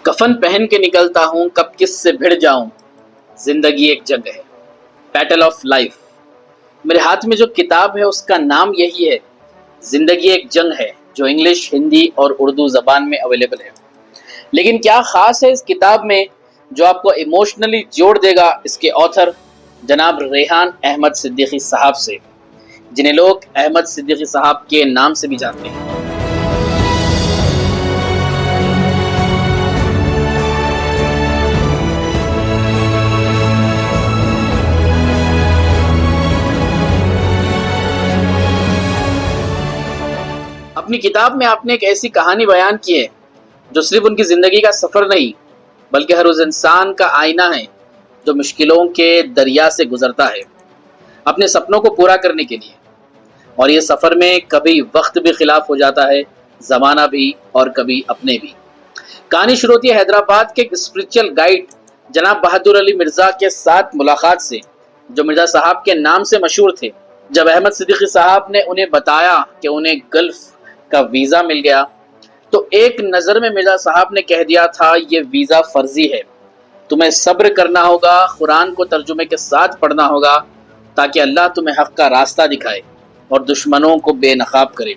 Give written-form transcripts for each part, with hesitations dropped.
कफन पहन के निकलता हूँ, कब किससे भिड़ जाऊं। जिंदगी एक जंग है, बैटल ऑफ लाइफ। मेरे हाथ में जो किताब है उसका नाम यही है, जिंदगी एक जंग है, जो इंग्लिश, हिंदी और उर्दू जबान में अवेलेबल है। लेकिन क्या खास है इस किताब में जो आपको इमोशनली जोड़ देगा? इसके ऑथर जनाब रेहान अहमद सिद्दीकी साहब से, जिन्हें लोग अहमद सिद्दीकी साहब के नाम से भी जानते हैं। अपनी किताब में आपने एक ऐसी कहानी बयान की है जो सिर्फ उनकी जिंदगी का सफर नहीं, बल्कि हर उस इंसान का आईना है जो मुश्किलों के दरिया से गुजरता है अपने सपनों को पूरा करने के लिए। और ये सफर में कभी वक्त भी खिलाफ हो जाता है, जमाना भी, और कभी अपने भी। कहानी शुरू होती है हैदराबाद के एक स्पिरिचुअल गाइड जनाब बहादुर अली मिर्जा के साथ मुलाकात से, जो मिर्जा साहब के नाम से मशहूर थे। जब अहमद सिद्दीकी साहब ने उन्हें बताया कि उन्हें गल्फ का वीजा मिल गया, तो एक नजर में मिर्जा साहब ने कह दिया था, ये वीजा फर्जी है, तुम्हें सब्र करना होगा, कुरान को तर्जुमे के साथ पढ़ना होगा, ताकि अल्लाह तुम्हें हक का रास्ता दिखाए और दुश्मनों को बेनकाब करे।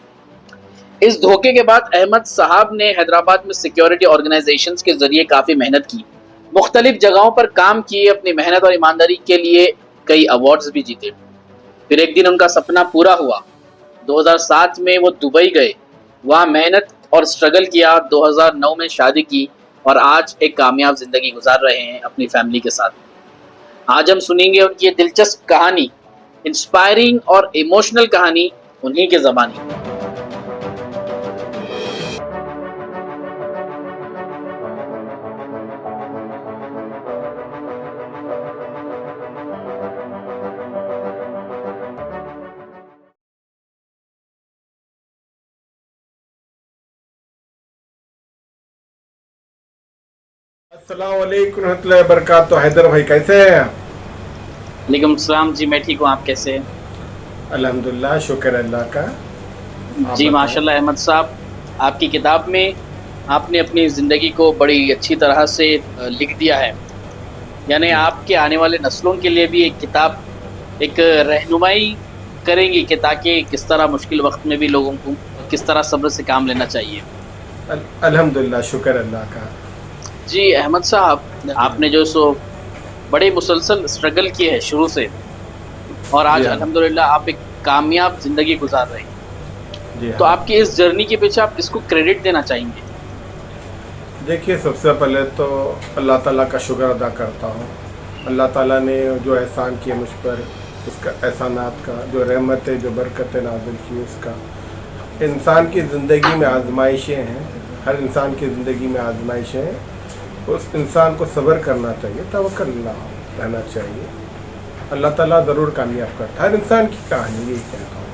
इस धोखे के बाद अहमद साहब ने हैदराबाद में सिक्योरिटी ऑर्गेनाइजेशंस के जरिए काफ़ी मेहनत की, मुख्तलिफ जगहों पर काम किए, अपनी मेहनत और ईमानदारी के लिए कई अवार्ड्स भी जीते। फिर एक दिन उनका सपना पूरा हुआ। 2007 में वो दुबई गए, वहाँ मेहनत और स्ट्रगल किया, 2009 में शादी की और आज एक कामयाब ज़िंदगी गुजार रहे हैं अपनी फैमिली के साथ। आज हम सुनेंगे उनकी ये दिलचस्प कहानी, इंस्पायरिंग और इमोशनल कहानी, उन्हीं के ज़माने। अस्सलाम वालेकुम रहमतुल्लाहि व बरकातहू। हैदर भाई कैसे हैं? वालेकुम सलाम जी, मैं ठीक हूँ, आप कैसे हैं? अल्हम्दुलिल्लाह, शुक्र अल्लाह का। जी माशाल्लाह। अहमद साहब, आपकी किताब में आपने अपनी ज़िंदगी को बड़ी अच्छी तरह से लिख दिया है। यानी आपके आने वाले नस्लों के लिए भी एक किताब एक रहनुमाई करेंगी कि ताकि किस तरह मुश्किल वक्त में भी लोगों को किस तरह सब्र से काम लेना चाहिए। अल्हम्दुलिल्लाह, शुक्र अल्लाह का। जी अहमद साहब, आपने जो सो बड़े मुसलसल स्ट्रगल किए हैं शुरू से, और आज अल्हम्दुलिल्लाह आप एक कामयाब ज़िंदगी गुजार रहे हैं। तो आपकी इस जर्नी के पीछे आप किसको क्रेडिट देना चाहेंगे? देखिए, सबसे पहले तो अल्लाह ताला का शुक्र अदा करता हूँ। अल्लाह ताला ने जो एहसान किया मुझ पर, उसका एहसानात का जो रहमत है, जो बरकत नाज़िल की, उसका। इंसान की ज़िंदगी में आजमाइशें हैं, हर इंसान की ज़िंदगी में आजमाइशें हैं। उस इंसान को सब्र करना चाहिए, तवक्कुल रहना चाहिए। अल्लाह ताला ज़रूर कामयाब करता है। हर इंसान की कहानी यही कहता हूँ।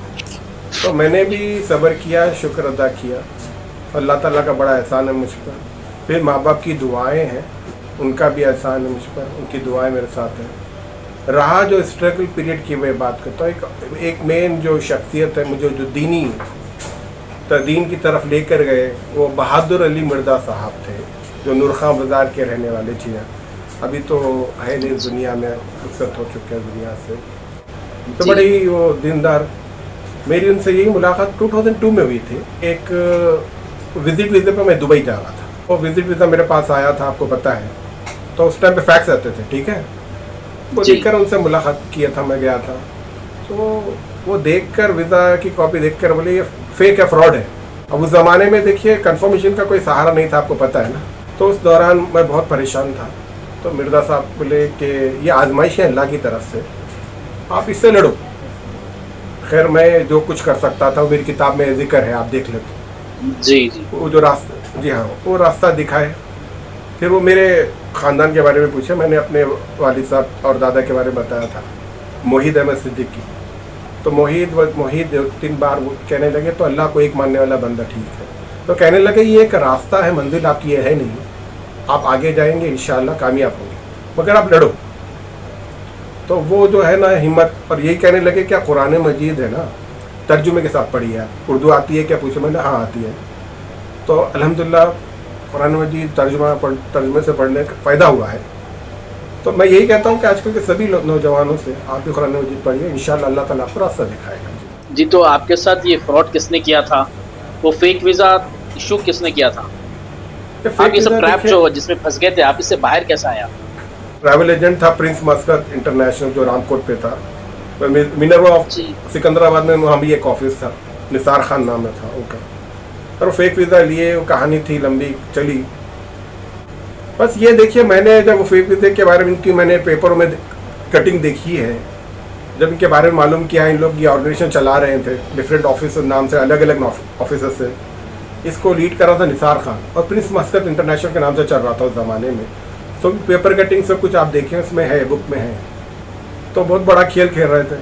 तो मैंने भी सब्र किया, शुक्र अदा किया। अल्लाह ताला का बड़ा एहसान है मुझ पर। फिर माँ बाप की दुआएं हैं, उनका भी एहसान है मुझ पर, उनकी दुआएं मेरे साथ हैं। रहा जो स्ट्रगल पीरियड की मैं बात करता हूँ, एक मेन जो शख्सियत है मुझे जो दीनी दीन की तरफ लेकर गए, वो बहादुर अली मिर्ज़ा साहब थे, जो नूरखां बाज़ार के रहने वाले थे। अभी तो है नहीं दुनिया में, रुखसत हो चुके हैं दुनिया से। तो बड़ी वो दीनदार। मेरी उनसे यही मुलाकात 2002 में हुई थी। एक विज़िट वीज़े पर मैं दुबई जा रहा था। वो विज़िट वीज़ा मेरे पास आया था, आपको पता है। तो उस टाइम पे फैक्स आते थे, ठीक है। वो देखकर उनसे मुलाकात किया था, मैं गया था। तो वो देखकर वीज़ा की कॉपी देखकर बोले ये फेक है, फ्रॉड है। अब उस ज़माने में देखिए कंफर्मेशन का कोई सहारा नहीं था, आपको पता है ना। तो उस दौरान मैं बहुत परेशान था। तो मिर्ज़ा साहब बोले कि ये आजमाइश है अल्लाह की तरफ से, आप इससे लड़ो। खैर, मैं जो कुछ कर सकता था, मेरी किताब में जिक्र है, आप देख लेते। जी जी। वो जो रास्ता, जी हाँ, वो रास्ता दिखाए। फिर वो मेरे ख़ानदान के बारे में पूछा। मैंने अपने वालिद साहब और दादा के बारे में बताया था, मोहिद अहमद सिद्दीकी। तो मोहिद 3 बार वो कहने लगे, तो अल्लाह को एक मानने वाला बंदा ठीक है। तो कहने लगे ये एक रास्ता है, मंजिल आपकी ये है नहीं, आप आगे जाएंगे, इंशाअल्लाह कामयाब होंगे, मगर आप लड़ो। तो वो जो है ना हिम्मत, और यही कहने लगे क्या कुरान मजीद है ना, तर्जुमे के साथ पढ़ी है, उर्दू आती है क्या पूछे? मैंने हाँ आती है। तो अल्हम्दुलिल्लाह कुरान मजीद तर्जुमे से पढ़ने का फ़ायदा हुआ है। तो मैं यही कहता हूँ कि आजकल के सभी नौजवानों से आप भी कुरान मजीद पढ़िए, इंशाअल्लाह अल्लाह ताला आपको रास्ता दिखाएगा। जी, तो आपके साथ ये फ्रॉड किसने किया था? वो फेक वीज़ा इशू किसने किया था? आप ये सब ट्रैप जो जिसमें फंस गए थे, आप इससे बाहर कैसे आए आप? ट्रैवल एजेंट था प्रिंस मस्कत इंटरनेशनल, जो रामकोट पे था। मिनरवा ऑफ सिकंदराबाद में वहाँ भी एक ऑफिस था, निसार खान नाम था उनका। और वो फेक वीज़ा लिए, वो कहानी थी लंबी चली। बस ये देखिए, मैंने जब वो फेक वीज़े के बारे में इनकी मैंने पेपरों में कटिंग देखी है, जब इनके बारे में मालूम किया, इन लोग ये ऑर्गेनाइजेशन चला रहे थे डिफरेंट ऑफिस नाम से, अलग अलग ऑफिसर से। इसको लीड कर रहा था निसार खान और प्रिंस मस्कत इंटरनेशनल के नाम से चल रहा था उस ज़माने में। तो पेपर कटिंग सब कुछ आप देखें, उसमें है, बुक में है। तो बहुत बड़ा खेल खेल रहे थे,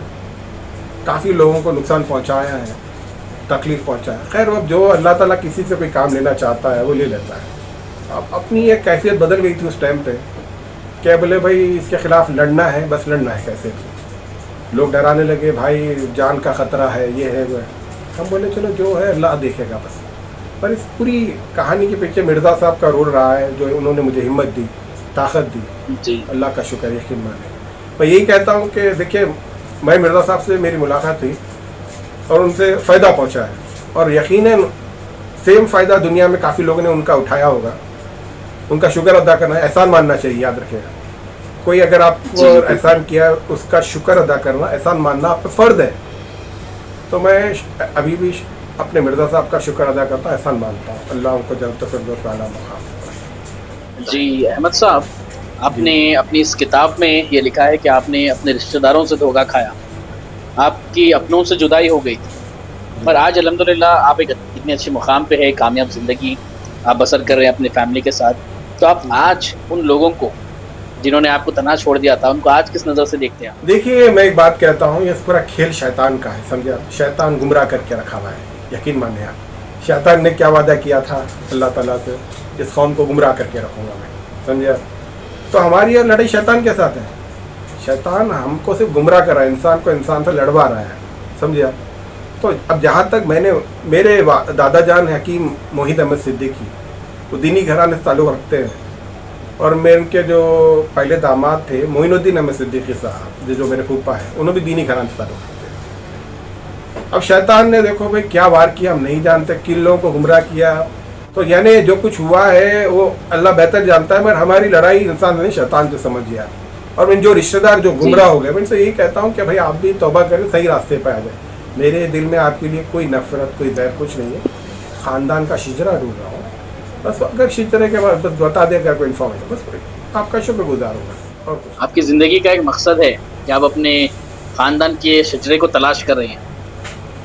काफ़ी लोगों को नुकसान पहुंचाया है, तकलीफ़ पहुंचाया। खैर, अब जो अल्लाह ताला किसी से कोई काम लेना चाहता है वो ले लेता है। अब अपनी एक कैफियत बदल गई थी उस टाइम पे, क्या बोले भाई इसके ख़िलाफ़ लड़ना है, बस लड़ना है कैसे भी। लोग डराने लगे, भाई जान का ख़तरा है, ये है वो है। हम बोले चलो जो है अल्लाह देखेगा बस। पर इस पूरी कहानी के पीछे मिर्ज़ा साहब का रोल रहा है, जो उन्होंने मुझे हिम्मत दी, ताकत दी। जी, अल्लाह का शुक्र, यकीन माने। मैं यही कहता हूँ कि देखिए, मैं मिर्ज़ा साहब से मेरी मुलाकात हुई और उनसे फ़ायदा पहुँचा है, और यकीनन सेम फ़ायदा दुनिया में काफ़ी लोगों ने उनका उठाया होगा। उनका शुक्र अदा करना है, एहसान मानना चाहिए, याद रखिएगा। कोई अगर आपको एहसान किया, उसका शुक्र अदा करना, एहसान मानना आप पर फ़र्ज़ है। तो मैं अभी भी अपने मिर्ज़ा साहब का शुक्र अदा करता, एहसान मानता हूँ। अल्लाह उनको जन्नत फ़िरदौस आला मक़ाम। जी अहमद साहब, आपने अपनी इस किताब में ये लिखा है कि आपने अपने रिश्तेदारों से धोखा खाया, आपकी अपनों से जुदाई हो गई थी, पर आज अल्हम्दुलिल्लाह आप एक इतने अच्छे मुकाम पे है, कामयाब ज़िंदगी आप बसर कर रहे हैं अपनी फैमिली के साथ। तो आप आज उन लोगों को जिन्होंने आपको तना छोड़ दिया था, उनको आज किस नज़र से देखते हैं? देखिए, मैं एक बात कहता हूँ, ये पूरा खेल शैतान का है, समझे आप। शैतान गुमराह करके रखा हुआ है, यकीन मानिए आप। शैतान ने क्या वादा किया था अल्लाह ताला से, इस कौम को गुमराह करके रखूँगा मैं, समझे आप। तो हमारी ये लड़ाई शैतान के साथ है। शैतान हमको सिर्फ गुमराह कर रहा है, इंसान को इंसान से लड़वा रहा है, समझे आप। तो अब जहाँ तक मेरे दादा जान हकीम मोहित अहमद सिद्दीकी, वो दीनी घराने से ताल्लुक़ रखते हैं, और मैं उनके जो पहले दामाद थे मोइनुद्दीन अहमद सिद्दीकी साहब, जो मेरे फूफा है, उन्होंने भी दीनी घराने से ताल्लुक़ रखते हैं। अब शैतान ने देखो भाई क्या वार किया, हम नहीं जानते, किन लोगों को गुमराह किया। तो यानी जो कुछ हुआ है वो अल्लाह बेहतर जानता है, मगर हमारी लड़ाई इंसान नहीं शैतान से, समझिए आप। और मैं जो रिश्तेदार जो गुमराह हो गए, मैं इनसे यही कहता हूँ कि भाई आप भी तौबा करें, सही रास्ते पर आ जाए। मेरे दिल में आपके लिए कोई नफरत, कोई ज़ैर कुछ नहीं है। ख़ानदान का शिजरा ढूंढ रहा हूँ, बस अगर शिजरे के बाद बस बता दें अगर कोई इन्फॉर्मेशन, बस आपका शुक्रगुजार हूँ बस, और कुछ। आपकी ज़िंदगी का एक मकसद है कि आप अपने ख़ानदान के शिजरे को तलाश कर रहे हैं,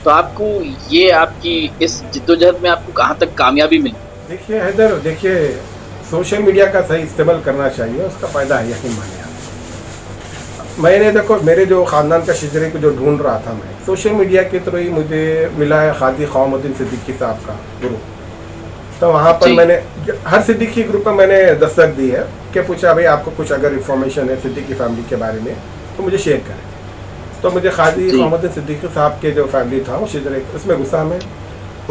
तो आपको ये आपकी इस जिद्दोजहद में आपको कहाँ तक कामयाबी मिली? देखिए हैदर, देखिए सोशल मीडिया का सही इस्तेमाल करना चाहिए, उसका फ़ायदा है, यकीन मानिए आप। मैंने देखो, मेरे जो ख़ानदान का शिजरे को जो ढूंढ रहा था मैं, सोशल मीडिया के थ्रू ही मुझे मिला है खादी ख़वामुद्दीन सिद्दीकी साहब का ग्रुप। तो वहाँ पर मैंने हर सिद्दीकी ग्रुप पर मैंने दस्तक दी है कि पूछा भाई आपको कुछ अगर इन्फॉर्मेशन है सिद्दीकी फैमिली के बारे में तो मुझे शेयर करें। तो मुझे खादी ख़वामुद्दीन सिद्दीकी साहब के जो फैमिली था वो शिजरे, उसमें गुस्सा में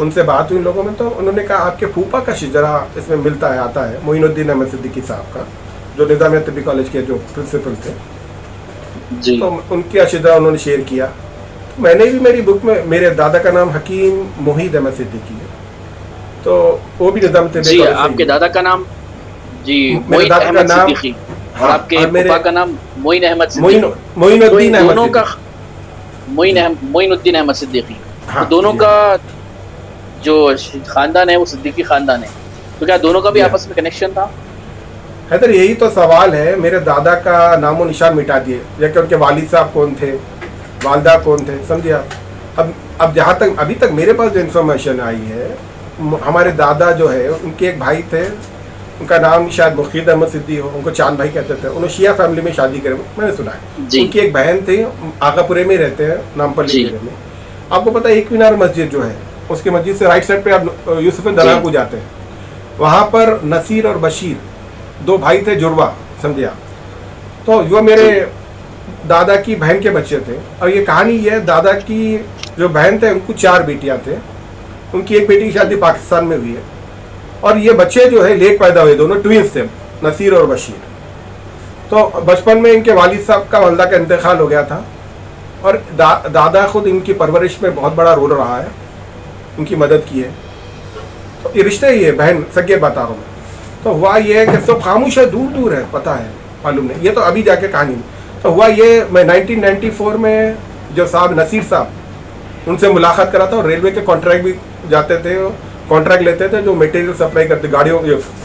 उनसे बात हुई लोगों में, तो उन्होंने कहा आपके फूफा का शिजरा इसमें मिलता है, आता है, मोइनुद्दीन अहमद सिद्दीकी साहब का, जो निज़ामिया तिब्बी कॉलेज के जो प्रिंसिपल थे जी। तो उनकी शिजरा उन्होंने शेयर किया। तो मैंने भी मेरी बुक में, मेरे दादा का नाम हकीम मोहित अहमद सिद्दीकी है, तो वो भी निज़ाम तिब्बी कॉलेज। आपके दादा का नाम जी मोहित अहमद सिद्दीकी और आपके फूफा का नाम मोइन अहमद सिद्दीकी, मोइनुद्दीन अहमद, मोइनुद्दीन अहमद सिद्दीकी। तो दोनों का जो खानदान है वो सिद्दीकी खानदान है, तो क्या दोनों का भी आपस में कनेक्शन था? हैदर, यही तो सवाल है। मेरे दादा का नामो निशान मिटा दिए, जबकि उनके वालिद साहब कौन थे, वालदा कौन थे, समझिए आप। अब जहाँ तक अभी तक मेरे पास जो इन्फॉर्मेशन आई है, हमारे दादा जो है उनके एक भाई थे, उनका नाम शायद मुखीद अहमद सिद्दी हो, उनको चांद भाई कहते थे, उन्होंने शिया फैमिली में शादी करे, मैंने सुना है। उनकी एक बहन थी, आगापुरे में रहते हैं, नामपल्ली में। आपको पता है एक मीनार मस्जिद जो है, उसके मस्जिद से राइट साइड पे आप यूसुफ दलाल को जाते हैं, वहाँ पर नसीर और बशीर दो भाई थे, जुड़वा, समझिए आप। तो वो मेरे दादा की बहन के बच्चे थे। और ये कहानी ये है, दादा की जो बहन थे उनको 4 बेटियां थे, उनकी एक बेटी की शादी पाकिस्तान में हुई है और ये बच्चे जो है लेट पैदा हुए, दोनों ट्विंस थे, नसीर और बशीर। तो बचपन में इनके वालिद साहब का वल्दा का इंतकाल हो गया था और दादा खुद इनकी परवरिश में बहुत बड़ा रोल रहा है, उनकी मदद की है। तो ये रिश्ते ही है, बहन सगे बता रहा हूँ। तो हुआ ये है कि सब खामोश है, दूर दूर है, पता है, मालूम नहीं, ये तो अभी जाके कहानी। तो हुआ ये, मैं 1994 में जो साहब नसीर साहब उनसे मुलाकात करा था, और रेलवे के कॉन्ट्रैक्ट भी जाते थे, कॉन्ट्रैक्ट लेते थे, जो मटेरियल सप्लाई करते, गाड़ियों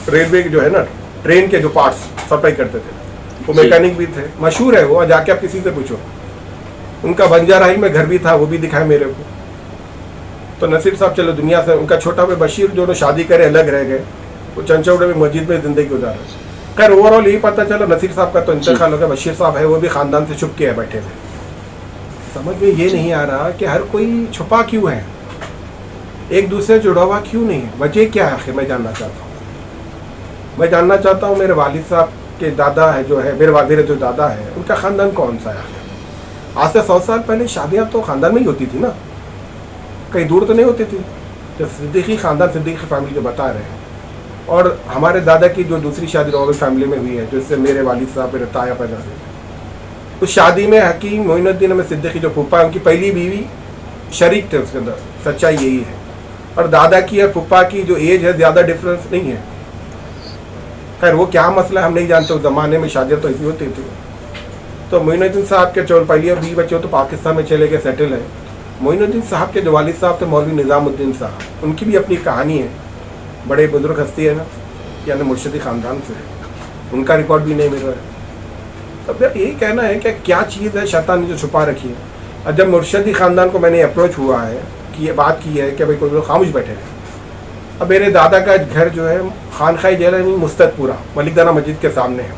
रेलवे के जो है ना ट्रेन के जो पार्ट्स सप्लाई करते थे, वो मैकेनिक भी थे, मशहूर है वो, जाके आप किसी से पूछो। उनका बंजारा हिल में घर भी था, वो भी दिखाया मेरे को। तो नसीर साहब चलो दुनिया से, उनका छोटा भाई बशीर जो शादी करे अलग रह गए, वो चंचौड़े में मस्जिद में ज़िंदगी गुजारे। खैर ओवरऑल यही पता चला नसीर साहब का तो इंतकाल हो गया, बशीर साहब है वो भी ख़ानदान से छुप के है बैठे थे। समझ में ये नहीं आ रहा कि हर कोई छुपा क्यों है, एक दूसरे से जुड़ा हुआ क्यों नहीं है, वजह क्या है आखिर, मैं जानना चाहता हूँ। मैं जानना चाहता हूँ मेरे वालिद साहब के दादा है जो है, मेरे जो दादा है, उनका ख़ानदान कौन सा है आखिर। आज से 100 साल पहले शादियाँ तो ख़ानदान में ही होती थी ना, कहीं दूर तो नहीं होती थी। जो सिद्दीकी ख़ानदान, सिद्दीकी फैमिली जो बता रहे हैं, और हमारे दादा की जो दूसरी शादी रॉयल फैमिली में हुई है, जिससे मेरे वालिद साहब मेरे ताया पैदा हुए, उस शादी में हकीम मोइनुद्दीन अहमद सिद्दीकी जो फूफा, उनकी पहली बीवी शरीक थे उसके अंदर। सच्चाई यही है। और दादा की और फूफा की जो एज है ज़्यादा डिफरेंस नहीं है। खैर वो क्या मसला हम नहीं जानते, उस ज़माने में शादियाँ तो ऐसी होती थी। तो मोइनुद्दीन साहब के जो पहली और 20 बच्चे तो पाकिस्तान में चले गए, सेटल है। मोइनुद्दीन साहब के जो वालिद साहब थे मौलवी निज़ामुद्दीन साहब, उनकी भी अपनी कहानी है, बड़े बुजुर्ग हस्ती है ना, यानी मुर्शिदी ख़ानदान से, उनका रिकॉर्ड भी नहीं मिल रहा है। तब यही कहना है कि क्या चीज़ है शैतान ने जो छुपा रखी है। और जब मुर्शिदी ख़ानदान को मैंने अप्रोच हुआ है कि ये बात की है कि भाई कोई लोग खामोश बैठे हैं। अब मेरे दादा का घर जो है खानखाई जैलानी मुस्तदपुरा मलिकदाना मस्जिद के सामने है।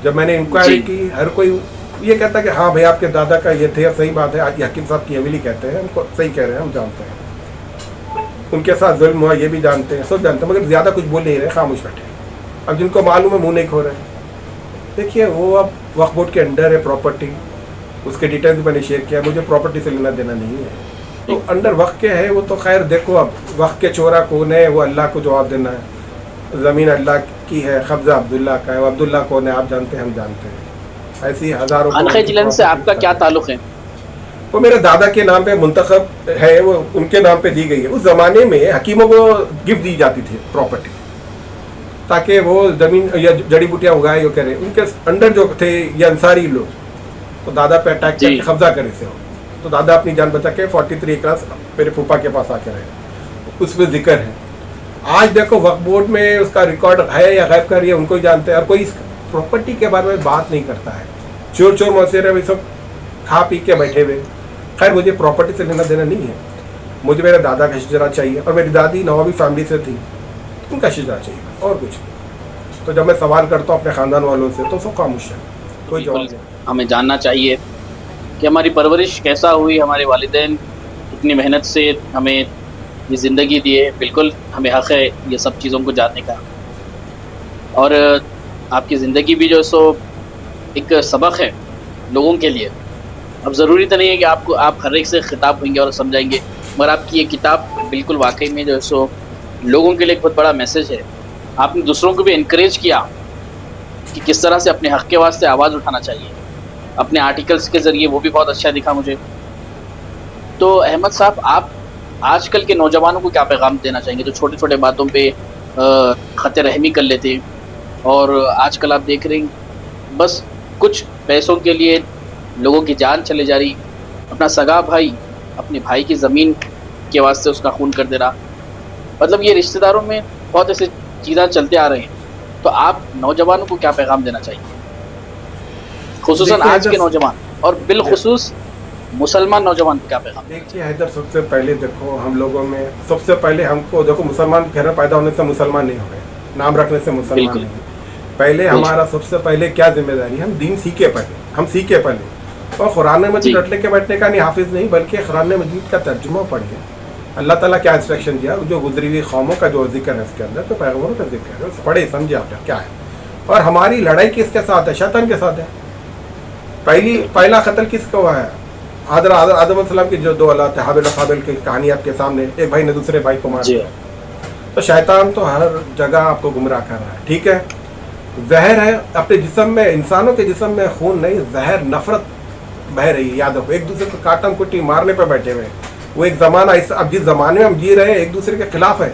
जब मैंने इंक्वायरी की, हर कोई ये कहता कि हाँ भाई आपके दादा का ये थे, सही बात है, आज हकीम साहब की हवेली कहते हैं, उनको सही कह रहे हैं, हम जानते हैं उनके साथ जुल्म हुआ, ये भी जानते हैं, सब जानते हैं, मगर ज़्यादा कुछ बोल नहीं रहे, खामोश बैठे। अब जिनको मालूम है मुँह नहीं खो रहे। देखिए वो अब वक्फ बोर्ड के अंडर है प्रॉपर्टी, उसके डिटेल्स मैंने शेयर किया, मुझे प्रॉपर्टी से लेना देना नहीं है। तो अंडर वक्फ के है वो, तो खैर देखो अब वक्फ के चोरा कौन है वो अल्लाह को जवाब देना है। ज़मीन अल्लाह की है, कब्ज़ा अब्दुल्ला का है, वो अब्दुल्ला कौन है आप जानते हैं, हम जानते हैं। ऐसी हज़ारों खानखाई जिलानी से आपका क्या ताल्लुक़ है? वो मेरे दादा के नाम पे मुंतखब है, वो उनके नाम पे दी गई है। उस ज़माने में हकीमों को गिफ्ट दी जाती थी प्रॉपर्टी, ताकि वो ज़मीन या जड़ी बूटियाँ उगाए यो करें। उनके अंडर जो थे ये अंसारी लोग, तो दादा पे अटैक करके कब्जा करे से हो, तो दादा अपनी जान बचा के 43 एकड़ मेरे फूफा के पास आके रहे। उसमें जिक्र है। आज देखो वक्फ बोर्ड में उसका रिकॉर्ड है या गायब कर, उनको ही जानते हैं, और कोई इस प्रॉपर्टी के बारे में बात नहीं करता है। चोर चोर मौसेरे वे सब खा पी के बैठे हुए। खैर मुझे प्रॉपर्टी से लेना देना नहीं है, मुझे मेरे दादा का शिजरा चाहिए, और मेरी दादी नवाबी फैमिली से थी, उनका शिजरा चाहिए, और कुछ नहीं। तो जब मैं सवाल करता हूँ अपने ख़ानदान वालों से तो सब खामोश है, कोई जवाब नहीं। हमें जानना चाहिए कि हमारी परवरिश कैसा हुई, हमारे वालिदैन कितनी मेहनत से हमें ये ज़िंदगी दी है। बिल्कुल हमें हक़ है ये सब चीज़ों को जानने का। और आपकी ज़िंदगी भी जो है सो एक सबक है लोगों के लिए। अब ज़रूरी तो नहीं है कि आप हर एक से ख़िताब होंगे और समझाएंगे, मगर आपकी ये किताब बिल्कुल वाकई में जो है सो लोगों के लिए एक बहुत बड़ा मैसेज है। आपने दूसरों को भी इनकरेज किया कि किस तरह से अपने हक़ के वास्ते आवाज़ उठाना चाहिए। अपने आर्टिकल्स के ज़रिए वो भी बहुत अच्छा दिखा मुझे। तो अहमद साहब, आप आजकल के नौजवानों को क्या पैगाम देना चाहेंगे जो छोटे छोटे बातों पे ख़त रहमी कर लेते हैं, और आजकल आप देख रहे हैं बस कुछ पैसों के लिए लोगों की जान चले जा रही, अपना सगा भाई अपने भाई की ज़मीन के वास्ते उसका खून कर दे रहा। मतलब ये रिश्तेदारों में बहुत ऐसे चीज़ें चलते आ रहे हैं। तो आप नौजवानों को क्या पैगाम देना चाहिए, खुसूसन आज के नौजवान और बिलखुसूस मुसलमान नौजवान को क्या पैगाम? देखिए हैदर, सबसे पहले देखो हम लोगों में सबसे पहले हमको देखो, मुसलमान घर में पैदा होने से मुसलमान नहीं हो गए, नाम रखने से मुसलमान नहीं। पहले हमारा सबसे पहले क्या जिम्मेदारी, हम दीन सीखे पहले, हम सीखे पहले। और कुरान मजीद रटने के बैठने का नहीं, हाफिज नहीं, बल्कि कुरान मजीद का तर्जुमा पढ़िए। अल्लाह ताला क्या इंस्ट्रक्शन दिया, जो गुजरी हुई कौमों का जो जिक्र है उसके अंदर, तो पैगम्बरों का जिक्र है, पढ़े समझे आप क्या है। और हमारी लड़ाई किसके साथ है? शैतान के साथ है। पहला कत्ल किसका हुआ है? आदम अलैहिस्सलाम की जो दो औलाद थे, हाबिल और काबिल की कहानी आपके सामने, एक भाई ने दूसरे भाई को मार दिया। तो शैतान तो हर जगह आपको गुमराह कर रहा है, ठीक है। जहर है अपने जिस्म में, इंसानों के जिस्म में खून नहीं, जहर नफरत बह रही है। याद रखो, एक दूसरे को काटम कुटी मारने पर बैठे हुए हैं। वो एक ज़माना अब जिस ज़माने में हम जी रहे हैं एक दूसरे के खिलाफ है।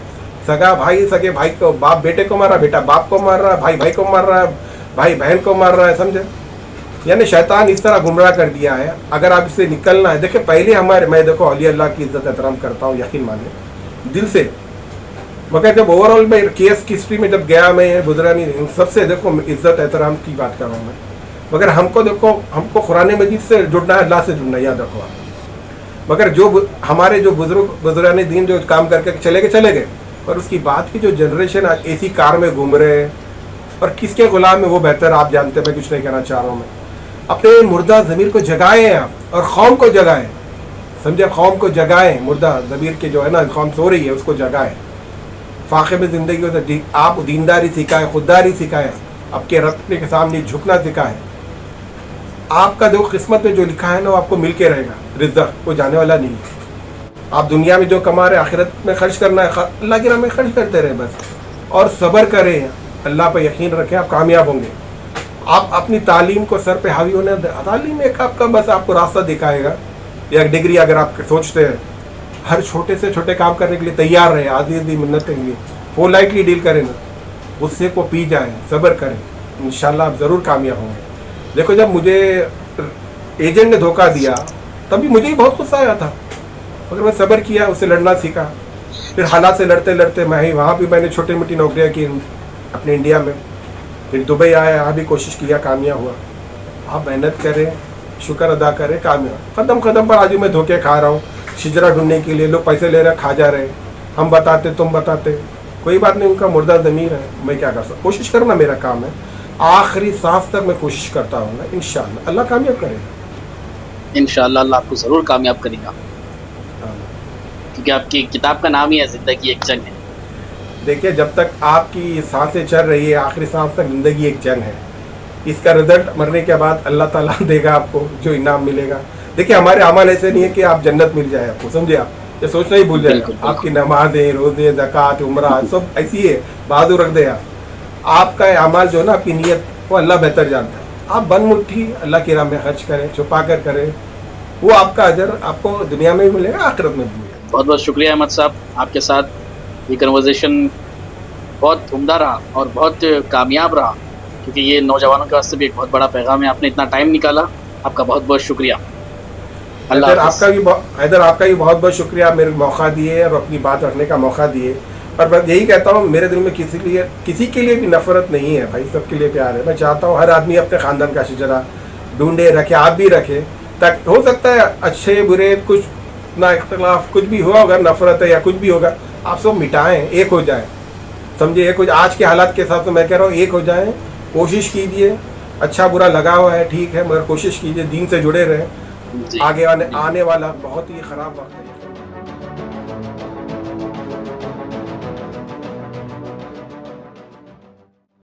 सगा भाई सगे भाई को, बाप बेटे को मार रहा है, बेटा बाप को मार रहा है, भाई भाई को मार रहा है, भाई बहन को मार रहा है, समझे। यानी शैतान इस तरह गुमराह कर दिया है। अगर आप इससे निकलना है, देखिए पहले मैं देखो औलिया अल्लाह की इज्जत एहतराम करता हूँ, यकीन मानिए दिल से, मगर जब ओवरऑल में केस की हिस्ट्री में जब गया मैं बुजरानी सबसे देखो इज्जत एहतराम की बात कर रहा हूँ मैं। मगर हमको देखो, हमको कुरान मजीद से जुड़ना है, अल्लाह से जुड़ना है, याद रखो आप। मगर जो हमारे जो बुजुर्गान दीन जो काम करके चले गए, और उसकी बात की जो जनरेशन आज एसी कार में घूम रहे हैं और किसके गुलाम में वो बेहतर आप जानते हैं। मैं कुछ नहीं कहना चाह रहा हूँ मैं। अपने मुर्दा ज़मीर को जगाएं आप, और कौम को जगाएं, समझे, कौम को जगाएं। मुर्दा ज़मीर के जो है ना, कौम सो रही है उसको जगाएं। फाखे में ज़िंदगी हो आप दीनदारी सिखाएं, खुददारी सिखाएं, आपके रब के सामने झुकना सिखाएं। आपका जो किस्मत में जो लिखा है ना वो आपको मिल के रहेगा, रिज़्क़ वो जाने वाला नहीं है। आप दुनिया में जो कमा रहे आखिरत में खर्च करना है, अल्लाह की राह में खर्च करते रहे बस, और सब्र करें, अल्लाह पर यकीन रखें, आप कामयाब होंगे। आप अपनी तालीम को सर पे हावी होने, तालीम एक आपका बस आपको रास्ता दिखाएगा। या डिग्री अगर आप सोचते हैं, हर छोटे से छोटे काम करने के लिए तैयार रहे, आज़ीज़ी मिन्नत के लिए वो लाइटली डील करें ना, गुस्से को पी जाएं, सब्र करें, इंशाल्लाह आप ज़रूर कामयाब होंगे। देखो जब मुझे एजेंट ने धोखा दिया तभी मुझे ही बहुत गुस्सा आया था, मगर मैं सब्र किया, उससे लड़ना सीखा। फिर हालात से लड़ते लड़ते मैं ही वहाँ भी मैंने छोटी मोटी नौकरियाँ की अपने इंडिया में, फिर दुबई आया, यहाँ भी कोशिश किया, कामयाब हुआ। आप मेहनत करें, शुक्र अदा करें, कामयाब। कदम कदम पर आज मैं धोखे खा रहा हूँ, शिजरा ढूंढने के लिए लोग पैसे ले रहे, खा जा रहे, हम बताते तुम बताते, कोई बात नहीं, उनका मुर्दा ज़मीर है, मैं क्या कर सकता। कोशिश करना मेरा काम है, आखिरी सांस तक मैं कोशिश करता हूँ ना, इंशाअल्लाह अल्लाह कामयाब करेगा। इंशाअल्लाह अल्लाह आपको ज़रूर कामयाब करेगा, क्योंकि आपकी किताब का नाम ही है ज़िंदगी एक जंग है। देखिए जब तक आपकी सांसें चल रही है, आखिरी सांस तक ज़िंदगी एक जंग है। इसका रिजल्ट मरने के बाद अल्लाह ताला देगा आपको, जो इनाम मिलेगा। देखिए हमारे अमल ऐसे नहीं है कि आप जन्नत मिल जाए आपको, समझे। आप ये सोचना ही भूल जाए। आपकी नमाजें, रोज़े, ज़कात, उम्रा सब ऐसी है, बाजू रख दे आपका अमल जो है ना, आपकी नीयत वो अल्लाह बेहतर जानता है। आप बन मुट्ठी अल्लाह की राह में खर्च करें, छुपा कर करें, वो आपका अजर आपको दुनिया में भी मिलेगा, आखिरत में भी मिलेगा। बहुत बहुत शुक्रिया अहमद साहब, आपके साथ ये कन्वर्सेशन बहुत उम्दा रहा और बहुत कामयाब रहा, क्योंकि ये नौजवानों के वास्ते भी एक बहुत बड़ा पैगाम है। आपने इतना टाइम निकाला, आपका बहुत बहुत शुक्रिया। हैदर आपका भी बहुत बहुत शुक्रिया, मेरे मौका दिए और अपनी बात रखने का मौका दिए। और बस यही कहता हूँ, मेरे दिल में किसी के लिए भी नफरत नहीं है भाई, सबके लिए प्यार है। मैं चाहता हूँ हर आदमी अपने ख़ानदान का शिजरा ढूंढे, रखे, आप भी रखें, ताकि हो सकता है अच्छे बुरे कुछ ना इख्तलाफ कुछ भी हुआ होगा, नफरत है या कुछ भी होगा, आप सब मिटाएं, एक हो जाएं, समझे। एक हो, आज के हालात के हिसाब से मैं कह रहा हूँ एक हो जाएं, कोशिश कीजिए। अच्छा बुरा लगा हुआ है ठीक है, मगर कोशिश कीजिए दीन से जुड़े रहें। आगे आने वाला बहुत ही ख़राब वक्त है।